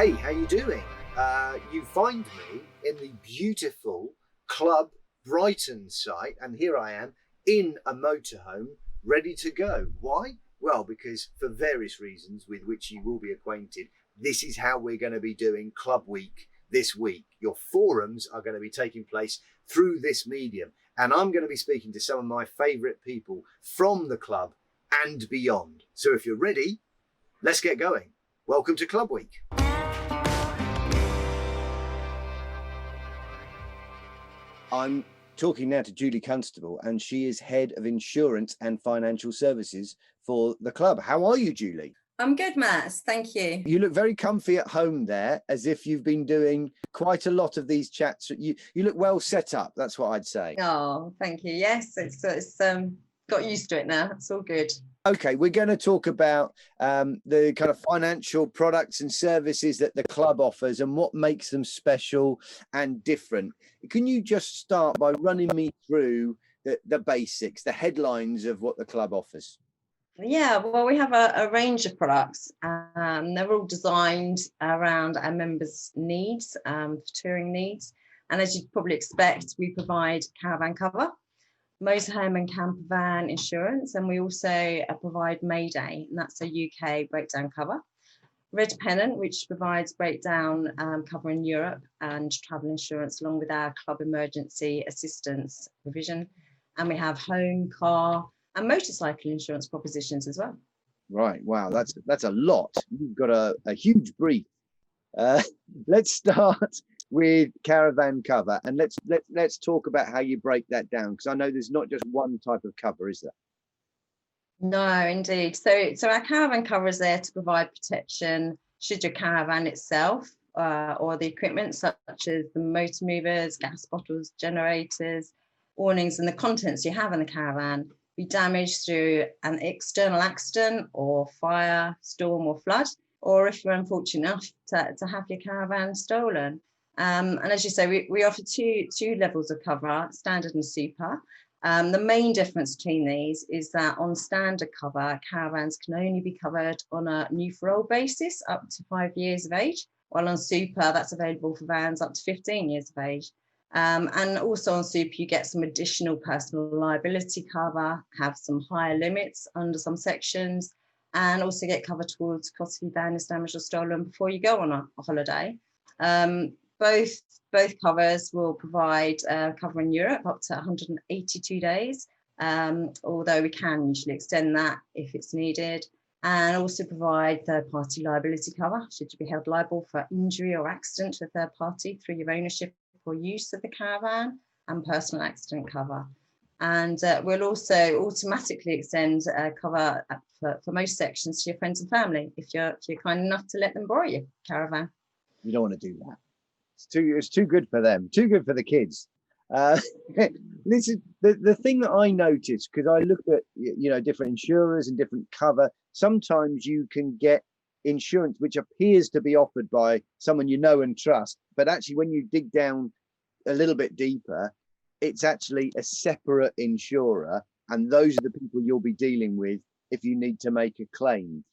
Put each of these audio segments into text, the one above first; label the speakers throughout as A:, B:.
A: Hey, how you doing? You find me in the beautiful Club Brighton site, and here I am in a motorhome ready to go. Why? Well, because for various reasons with which you will be acquainted, this is how we're going to be doing Club Week this week. Your forums are going to be taking place through this medium, and I'm going to be speaking to some of my favourite people from the club and beyond. So if you're ready, let's get going. Welcome to Club Week. I'm talking now to Julie Constable, and she is Head of Insurance and Financial Services for the club. How are you, Julie?
B: I'm good, Matt. Thank you.
A: You look very comfy at home there, as if you've been doing quite a lot of these chats. You look well set up, that's what I'd say.
B: Oh, thank you. Yes, it's got used to it now. It's all good.
A: Okay, we're going to talk about the kind of financial products and services that the club offers and what makes them special and different. Can you just start by running me through the basics, the headlines of what the club offers?
B: Yeah, well, we have a range of products. They're all designed around our members' needs, for touring needs. And as you'd probably expect, we provide caravan cover, motorhome and camper van insurance, and we also provide Mayday, and that's a UK breakdown cover. Red Pennant, which provides breakdown cover in Europe and travel insurance, along with our club emergency assistance provision. And we have home, car, and motorcycle insurance propositions as well. Right.
A: Wow, that's a lot. You've got a huge brief. Let's start with caravan cover, and let's talk about how you break that down, because I know there's not just one type of cover, is there?
B: No, indeed. So our caravan cover is there to provide protection should your caravan itself or the equipment, such as the motor movers, gas bottles, generators, awnings, and the contents you have in the caravan, be damaged through an external accident or fire, storm, or flood, or if you're unfortunate enough to have your caravan stolen. And as you say, we offer two levels of cover, standard and super. The main difference between these is that on standard cover, caravans can only be covered on a new for old basis up to 5 years of age, while on super, that's available for vans up to 15 years of age. And also on super, you get some additional personal liability cover, have some higher limits under some sections, and also get cover towards cost if your van is damaged or stolen before you go on a holiday. Both covers will provide cover in Europe up to 182 days, although we can usually extend that if it's needed, and also provide third-party liability cover should you be held liable for injury or accident to a third party through your ownership or use of the caravan, and personal accident cover. And we'll also automatically extend cover for most sections to your friends and family if you're kind enough to let them borrow your caravan.
A: You don't want to do that. It's too good for them, too good for the kids. This is the thing that I noticed, because I look at different insurers and different cover. Sometimes you can get insurance which appears to be offered by someone you know and trust, but actually when you dig down a little bit deeper, it's actually a separate insurer, and those are the people you'll be dealing with if you need to make a claim.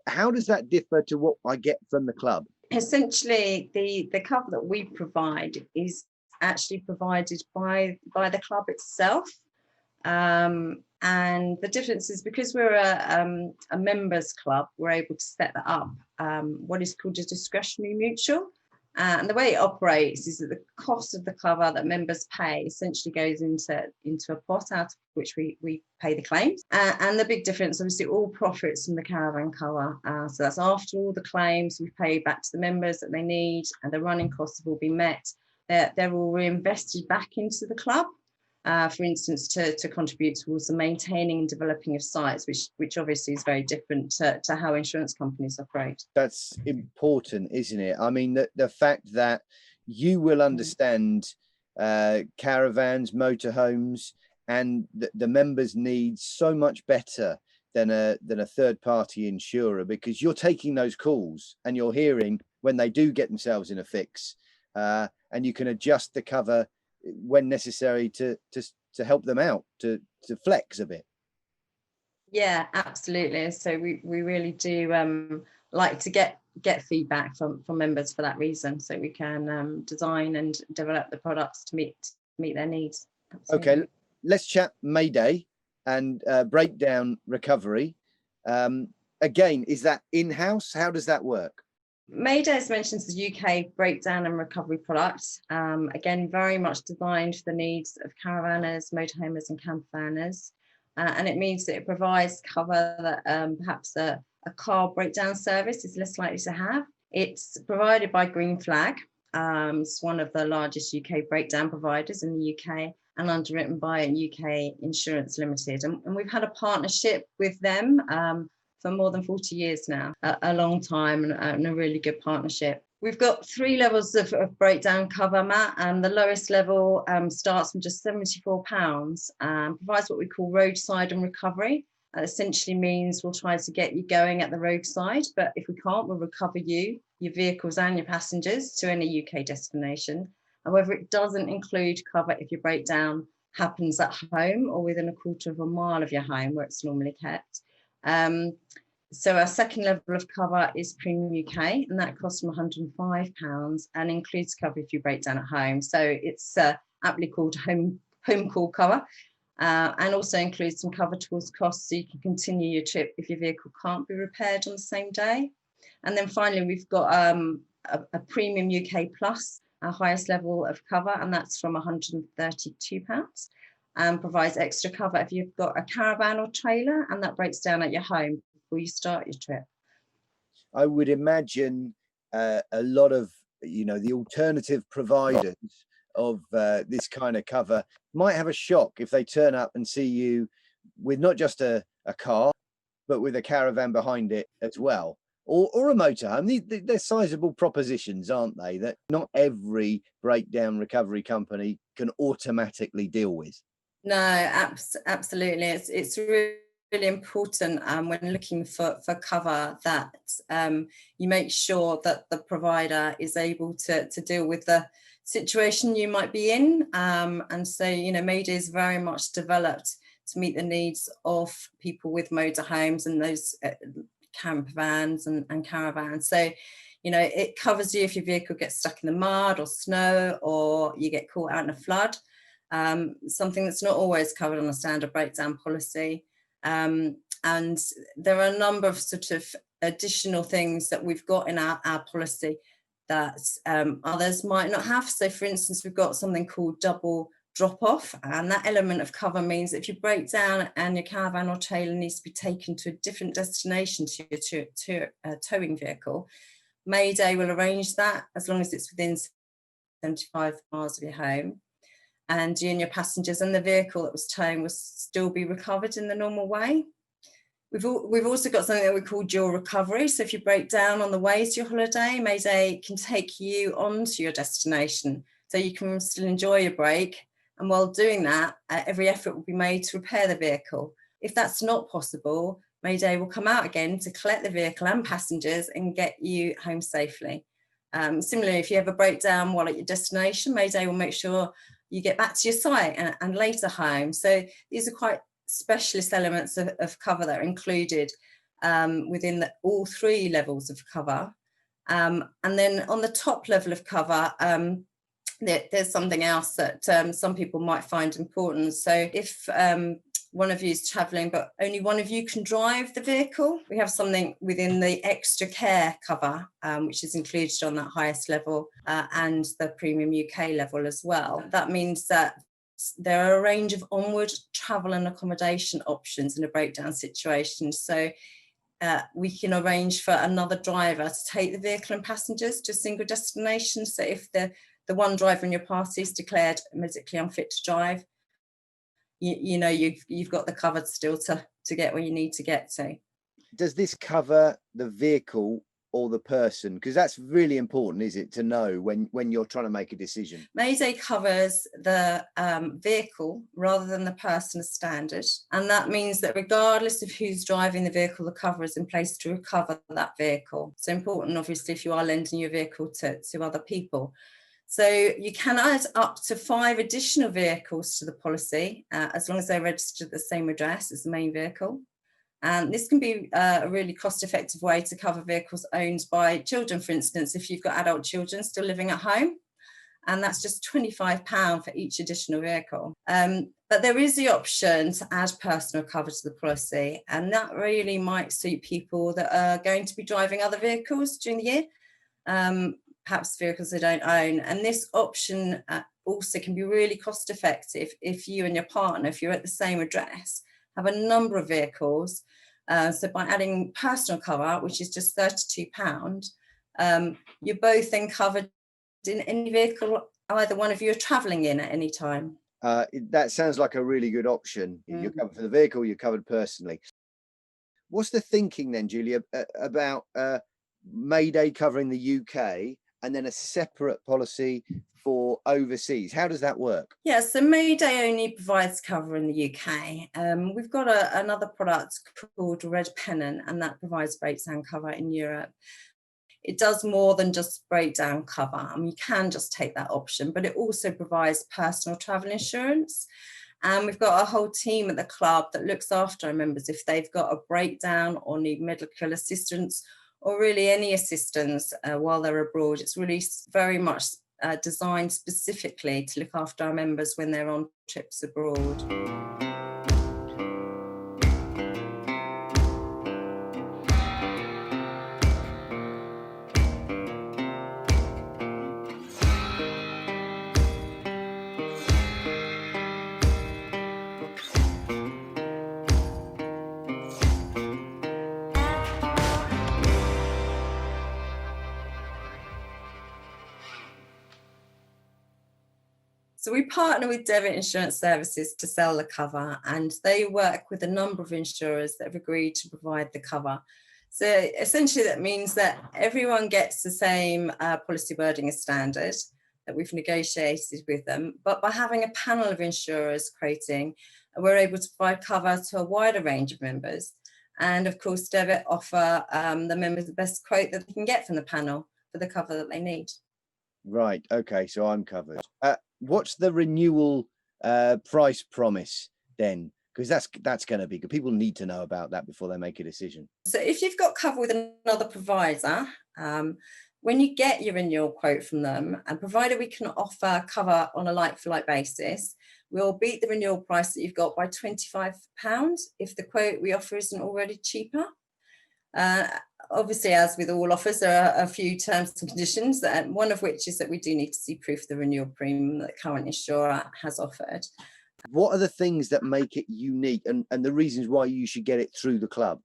A: How does that differ to what I get from the club?
B: Essentially, the cover that we provide is actually provided by the club itself. And the difference is because we're a members club, we're able to set that up, what is called a discretionary mutual. And the way it operates is that the cost of the cover that members pay essentially goes into a pot out of which we pay the claims. And the big difference, obviously, all profits from the caravan cover. So that's after all the claims we pay back to the members that they need, and the running costs have all been met. They're all reinvested back into the club. For instance, to contribute towards the maintaining and developing of sites, which obviously is very different to how insurance companies operate.
A: That's important, isn't it? I mean, the fact that you will understand caravans, motorhomes, and the members' needs so much better than a third-party insurer, because you're taking those calls and you're hearing when they do get themselves in a fix, and you can adjust the cover when necessary to help them out, to flex a bit.
B: Yeah, absolutely. So we really do like to get get feedback from members for that reason, so we can design and develop the products to meet their needs. Absolutely.
A: Okay, let's chat Mayday and breakdown recovery. Again, is that in-house? How does that work?
B: Mayday, as mentioned, is a UK breakdown and recovery product. Again, very much designed for the needs of caravanners, motorhomers and campervanners. And it means that it provides cover that perhaps a car breakdown service is less likely to have. It's provided by Green Flag. It's one of the largest UK breakdown providers in the UK and underwritten by UK Insurance Limited. And we've had a partnership with them for more than 40 years now, a long time and a really good partnership. We've got 3 levels of breakdown cover, Matt, and the lowest level starts from just £74, provides what we call roadside and recovery. That essentially means we'll try to get you going at the roadside, but if we can't, we'll recover you, your vehicles and your passengers to any UK destination. However, it doesn't include cover if your breakdown happens at home or within a quarter of a mile of your home where it's normally kept. So our second level of cover is Premium UK, and that costs from £105 and includes cover if you break down at home. So it's aptly called home call cover, and also includes some cover towards costs so you can continue your trip if your vehicle can't be repaired on the same day. And then finally, we've got a Premium UK Plus, our highest level of cover, and that's from £132. And provides extra cover if you've got a caravan or trailer and that breaks down at your home before you start your trip.
A: I would imagine a lot of, the alternative providers of this kind of cover might have a shock if they turn up and see you with not just a car, but with a caravan behind it as well, or a motorhome. They're sizable propositions, aren't they, that not every breakdown recovery company can automatically deal with.
B: No, absolutely. It's really important when looking for cover that you make sure that the provider is able to deal with the situation you might be in. And so, Mayday is very much developed to meet the needs of people with motorhomes and those camper vans and caravans. So, it covers you if your vehicle gets stuck in the mud or snow, or you get caught out in a flood. Something that's not always covered on a standard breakdown policy. And there are a number of sort of additional things that we've got in our policy that others might not have. So for instance, we've got something called double drop off, and that element of cover means that if you break down and your caravan or trailer needs to be taken to a different destination to your towing vehicle, Mayday will arrange that as long as it's within 75 miles of your home. And you and your passengers and the vehicle that was towing will still be recovered in the normal way. We've also got something that we call dual recovery. So if you break down on the way to your holiday, Mayday can take you on to your destination so you can still enjoy your break. And while doing that, every effort will be made to repair the vehicle. If that's not possible, Mayday will come out again to collect the vehicle and passengers and get you home safely. Similarly, if you have a breakdown while at your destination, Mayday will make sure you get back to your site and later home. So these are quite specialist elements of cover that are included within all 3 levels of cover. And then on the top level of cover, there's something else that some people might find important. So if one of you is travelling, but only one of you can drive the vehicle, we have something within the extra care cover, which is included on that highest level and the Premium UK level as well. That means that there are a range of onward travel and accommodation options in a breakdown situation. So we can arrange for another driver to take the vehicle and passengers to a single destination. So if the one driver in your party is declared medically unfit to drive, you've got the cover still to get where you need to get to.
A: Does this cover the vehicle or the person? Because that's really important, is it, to know when you're trying to make a decision? Mayday
B: covers the vehicle rather than the person as standard, and that means that regardless of who's driving the vehicle, the cover is in place to recover that vehicle. So important, obviously, if you are lending your vehicle to other people. So you can add up to 5 additional vehicles to the policy, as long as they're registered at the same address as the main vehicle. And this can be a really cost-effective way to cover vehicles owned by children, for instance, if you've got adult children still living at home. And that's just £25 for each additional vehicle. But there is the option to add personal cover to the policy, and that really might suit people that are going to be driving other vehicles during the year, perhaps vehicles they don't own. And this option also can be really cost effective if you and your partner, if you're at the same address, have a number of vehicles. So by adding personal cover, which is just £32, you're both then covered in any vehicle either one of you are travelling in at any time.
A: That sounds like a really good option. You're covered for the vehicle, you're covered personally. What's the thinking then, Julia, about Mayday covering the UK and then a separate policy for overseas? How does that work?
B: Yeah, so Mayday only provides cover in the UK. We've got another product called Red Pennant, and that provides breakdown cover in Europe. It does more than just breakdown cover. I mean, you can just take that option, but it also provides personal travel insurance. And we've got a whole team at the club that looks after our members if they've got a breakdown or need medical assistance or really any assistance while they're abroad. It's really very much designed specifically to look after our members when they're on trips abroad. So we partner with Debit Insurance Services to sell the cover, and they work with a number of insurers that have agreed to provide the cover. So essentially that means that everyone gets the same policy wording as standard that we've negotiated with them, but by having a panel of insurers quoting, we're able to provide cover to a wider range of members. And of course, Debit offer the members the best quote that they can get from the panel for the cover that they need.
A: Right, okay, so I'm covered. What's the renewal price promise then? Because that's going to be good. People need to know about that before they make a decision.
B: So if you've got cover with another provider, when you get your renewal quote from them, and provided we can offer cover on a like-for-like basis, we'll beat the renewal price that you've got by £25 if the quote we offer isn't already cheaper. Obviously, as with all offers, there are a few terms and conditions, one of which is that we do need to see proof of the renewal premium that the current insurer has offered.
A: What are the things that make it unique and the reasons why you should get it through the club?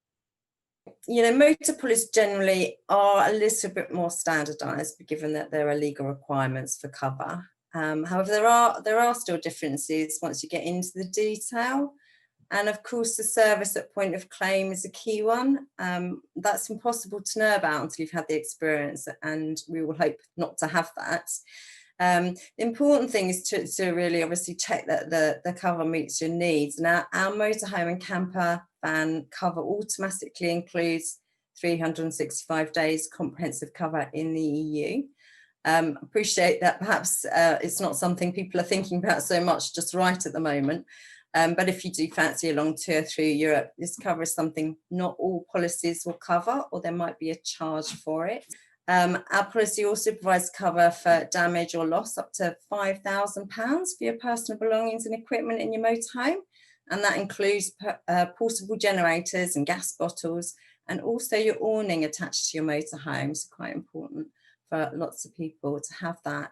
B: You know, motor policies generally are a little bit more standardised, given that there are legal requirements for cover. However, there are still differences once you get into the detail. And of course, the service at point of claim is a key one. That's impossible to know about until you've had the experience, and we will hope not to have that. The important thing is to really obviously check that the cover meets your needs. Now, our motorhome and camper van cover automatically includes 365 days comprehensive cover in the EU. Appreciate that perhaps it's not something people are thinking about so much just right at the moment. But if you do fancy a long tour through Europe, this cover is something not all policies will cover, or there might be a charge for it. Our policy also provides cover for damage or loss up to £5,000 for your personal belongings and equipment in your motorhome. And that includes portable generators and gas bottles, and also your awning attached to your motorhome. So quite important for lots of people to have that.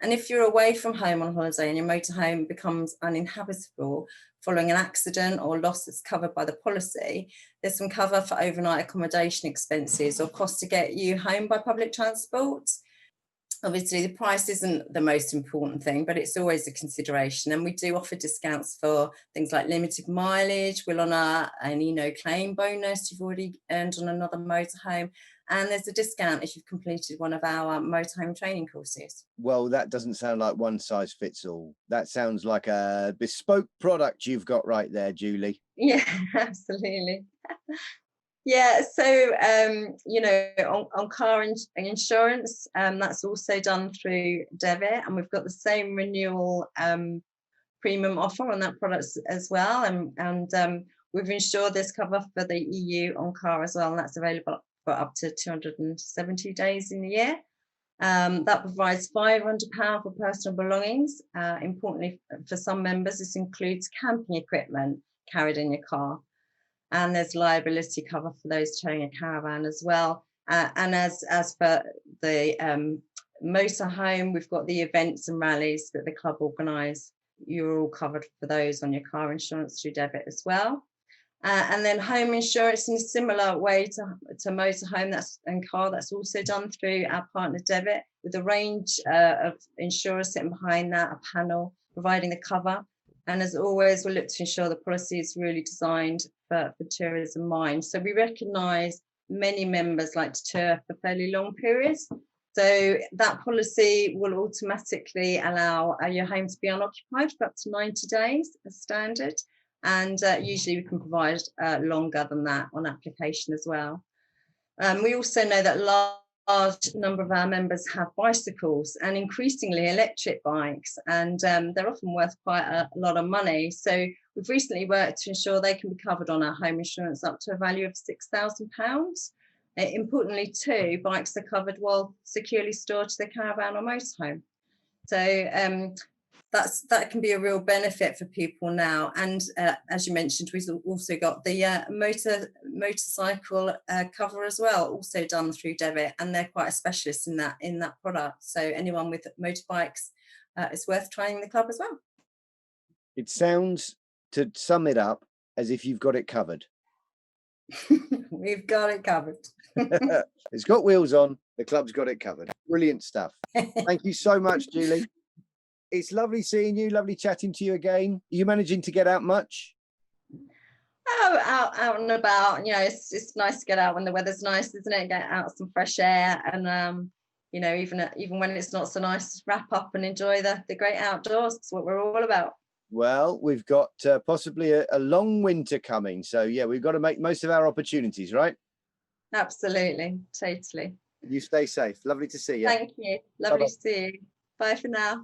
B: And if you're away from home on holiday and your motorhome becomes uninhabitable following an accident or loss that's covered by the policy, there's some cover for overnight accommodation expenses or costs to get you home by public transport. Obviously, the price isn't the most important thing, but it's always a consideration. And we do offer discounts for things like limited mileage. We'll honour any no-claim bonus you've already earned on another motorhome. And there's a discount if you've completed one of our motorhome training courses.
A: Well, that doesn't sound like one size fits all. That sounds like a bespoke product you've got right there, Julie.
B: Yeah, absolutely. Yeah, so, you know, on car insurance, that's also done through Debit, and we've got the same renewal premium offer on that product as well. And We've ensured there's cover for the EU on car as well, and that's available for up to 270 days in a year. That provides £500 for personal belongings. Importantly, for some members, this includes camping equipment carried in your car. And there's liability cover for those towing a caravan as well. And as for the motorhome, we've got the events and rallies that the club organise. You're all covered for those on your car insurance through debit as well. And then home insurance in a similar way to motorhome and car, that's also done through our partner debit, with a range of insurers sitting behind that, a panel providing the cover. And as always, we'll look to ensure the policy is really designed for tourism in mind. So we recognise many members like to tour for fairly long periods. So that policy will automatically allow your home to be unoccupied for up to 90 days as standard. And usually we can provide longer than that on application as well. We also know that large number of our members have bicycles, and increasingly electric bikes, and they're often worth quite a lot of money. So we've recently worked to ensure they can be covered on our home insurance up to a value of £6,000. Importantly too, bikes are covered while securely stored to the caravan or motorhome. So that can be a real benefit for people now. And as you mentioned, we've also got the motorcycle cover as well, also done through debit, and they're quite a specialist in that product. So anyone with motorbikes, it's worth trying the club as well.
A: It sounds, to sum it up, as if you've got it covered.
B: We've got it covered.
A: It's got wheels on, the club's got it covered. Brilliant stuff. Thank you so much, Julie. It's lovely seeing you, lovely chatting to you again. Are you managing to get out much?
B: Oh, out and about. You know, it's nice to get out when the weather's nice, isn't it? Get out some fresh air, and you know, even when it's not so nice, wrap up and enjoy the great outdoors. That's what we're all about. Well,
A: we've got possibly a long winter coming, so yeah, we've got to make most of our opportunities, right?
B: Absolutely, totally.
A: You stay safe. Lovely to see you.
B: Thank you. Lovely to see you. Bye for now.